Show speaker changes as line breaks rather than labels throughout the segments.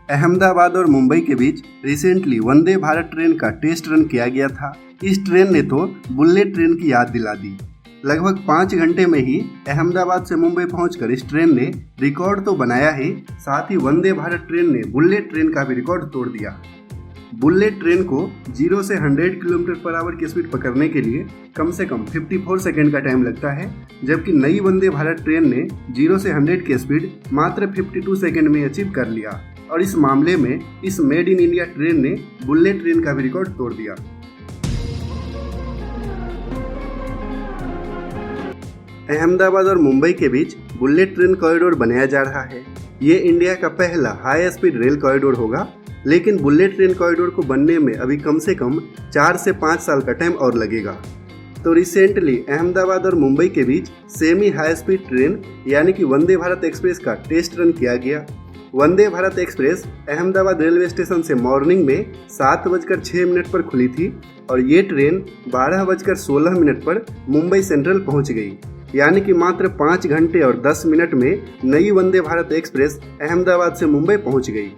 अहमदाबाद और मुंबई के बीच recently Vande Bharat train का टेस्ट रन किया गया था। इस ट्रेन ने तो बुलेट ट्रेन की याद दिला दी। लगभग 5 घंटे में ही अहमदाबाद से मुंबई पहुंचकर इस ट्रेन ने रिकॉर्ड तो बनाया ही, साथ ही वंदे भारत ट्रेन ने बुलेट ट्रेन का भी रिकॉर्ड तोड़ दिया। बुलेट ट्रेन को 0 से 100 किलोमीटर पर आवर की स्पीड पकड़ने के लिए कम से कम 54 सेकेंड का टाइम लगता है, जबकि नई वंदे भारत ट्रेन ने 0 से 100 की स्पीड मात्र 52 सेकेंड में अचीव कर लिया और इस मामले में इस मेड इन इंडिया ट्रेन ने बुलेट ट्रेन का भी रिकॉर्ड तोड़ दिया। अहमदाबाद और मुंबई के बीच बुलेट ट्रेन कॉरिडोर बनाया जा रहा है। ये इंडिया का पहला हाई स्पीड रेल कॉरिडोर होगा, लेकिन बुलेट ट्रेन कॉरिडोर को बनने में अभी कम से कम 4 से 5 साल का टाइम और लगेगा। तो रिसेंटली अहमदाबाद और मुंबई के बीच सेमी हाई स्पीड ट्रेन यानी कि वंदे भारत एक्सप्रेस का टेस्ट रन किया गया। Vande Bharat express Ahmedabad railway station से मॉर्निंग में 7:06 पर खुली थी और ये ट्रेन 12:16 पर मुंबई सेंट्रल पहुंच गई, यानी कि मात्र 5 घंटे और 10 मिनट में नई वंदे भारत एक्सप्रेस अहमदाबाद से मुंबई पहुंच गई।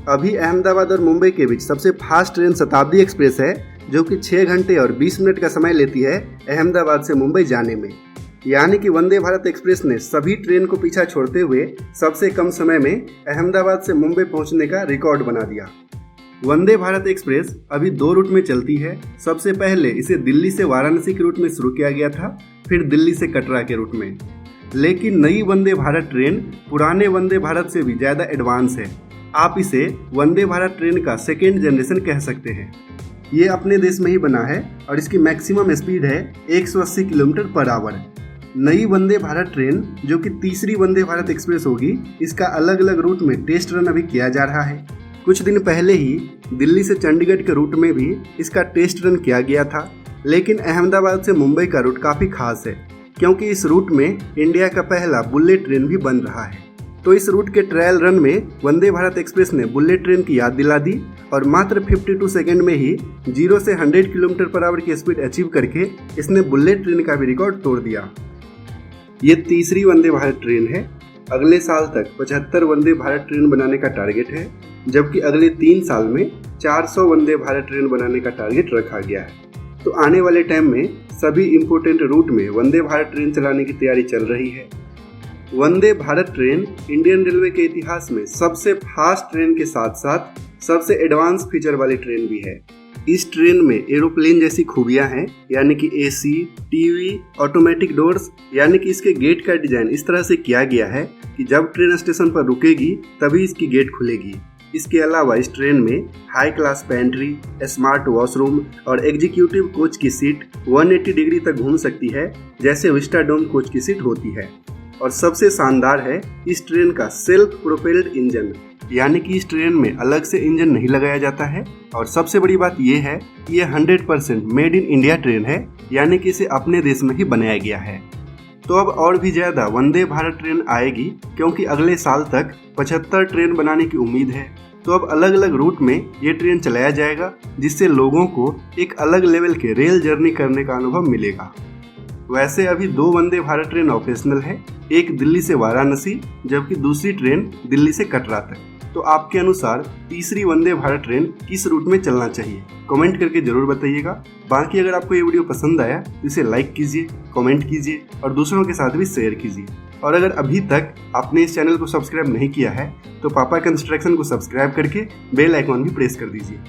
अभी अहमदाबाद और मुंबई के बीच सबसे फास्ट ट्रेन शताब्दी एक्सप्रेस है, जो कि 6 घंटे और 20 मिनट का समय लेती है अहमदाबाद से मुंबई जाने में, यानी कि वंदे भारत एक्सप्रेस ने सभी ट्रेन को पीछा छोड़ते हुए सबसे कम समय में अहमदाबाद से मुंबई पहुंचने का रिकॉर्ड बना दिया। वंदे भारत एक्सप्रेस अभी 2 रूट में चलती है। सबसे पहले इसे दिल्ली से वाराणसी के रूट में शुरू किया गया था, फिर दिल्ली से कटरा के रूट में। लेकिन नई वंदे भारत ट्रेन पुराने वंदे भारत से भी ज़्यादा एडवांस है। आप इसे वंदे भारत ट्रेन का सेकेंड जनरेशन कह सकते हैं। ये अपने देश में ही बना है और इसकी मैक्सिमम स्पीड है 180 किलोमीटर पर आवर। नई वंदे भारत ट्रेन जो कि तीसरी वंदे भारत एक्सप्रेस होगी, इसका अलग अलग रूट में टेस्ट रन अभी किया जा रहा है। कुछ दिन पहले ही दिल्ली से चंडीगढ़ के रूट में भी इसका टेस्ट रन किया गया था, लेकिन अहमदाबाद से मुंबई का रूट काफ़ी खास है क्योंकि इस रूट में इंडिया का पहला बुलेट ट्रेन भी बन रहा है। तो इस रूट के ट्रायल रन में वंदे भारत एक्सप्रेस ने बुलेट ट्रेन की याद दिला दी और मात्र 52 सेकेंड में ही 0 से 100 किलोमीटर पर आवर की स्पीड अचीव करके इसने बुलेट ट्रेन का भी रिकॉर्ड तोड़ दिया। ये तीसरी वंदे भारत ट्रेन है। अगले साल तक 75 वंदे भारत ट्रेन बनाने का टारगेट है, जबकि अगले 3 साल में 400 वंदे भारत ट्रेन बनाने का टारगेट रखा गया है। तो आने वाले टाइम में सभी इम्पोर्टेंट रूट में वंदे भारत ट्रेन चलाने की तैयारी चल रही है। Vande Bharat train Indian railway के इतिहास में सबसे फास्ट ट्रेन के साथ साथ सबसे एडवांस फीचर वाली ट्रेन भी है। इस ट्रेन में एरोप्लेन जैसी खूबियां हैं, यानी कि एसी, टीवी, ऑटोमेटिक डोर्स, यानी कि इसके गेट का डिजाइन इस तरह से किया गया है कि जब ट्रेन स्टेशन पर रुकेगी तभी इसकी गेट खुलेगी। इसके अलावा इस ट्रेन में high class pantry, smart washroom और एग्जीक्यूटिव कोच की सीट 180 डिग्री तक घूम सकती है, जैसे विस्टाडोम कोच की सीट होती है। और सबसे शानदार है इस ट्रेन का सेल्फ प्रोपेल्ड इंजन, यानी कि इस ट्रेन में अलग से इंजन नहीं लगाया जाता है। और सबसे बड़ी बात यह है कि यह 100% मेड इन इंडिया ट्रेन है, यानी कि इसे अपने देश में ही बनाया गया है। तो अब और भी ज़्यादा वंदे भारत ट्रेन आएगी, क्योंकि अगले साल तक 75 ट्रेन बनाने की उम्मीद है। तो अब अलग अलग रूट में ये ट्रेन चलाया जाएगा, जिससे लोगों को एक अलग लेवल के रेल जर्नी करने का अनुभव मिलेगा। वैसे अभी 2 वंदे भारत ट्रेन ऑपरेशनल है, एक दिल्ली से वाराणसी जबकि दूसरी ट्रेन दिल्ली से कटरा तक। तो आपके अनुसार तीसरी वंदे भारत ट्रेन किस रूट में चलना चाहिए, कमेंट करके जरूर बताइएगा। बाकी अगर आपको ये वीडियो पसंद आया तो इसे लाइक कीजिए, कमेंट कीजिए और दूसरों के साथ भी शेयर कीजिए। और अगर अभी तक आपने इस चैनल को सब्सक्राइब नहीं किया है तो पापा कंस्ट्रक्शन को सब्सक्राइब करके बेल आइकॉन भी प्रेस कर दीजिए।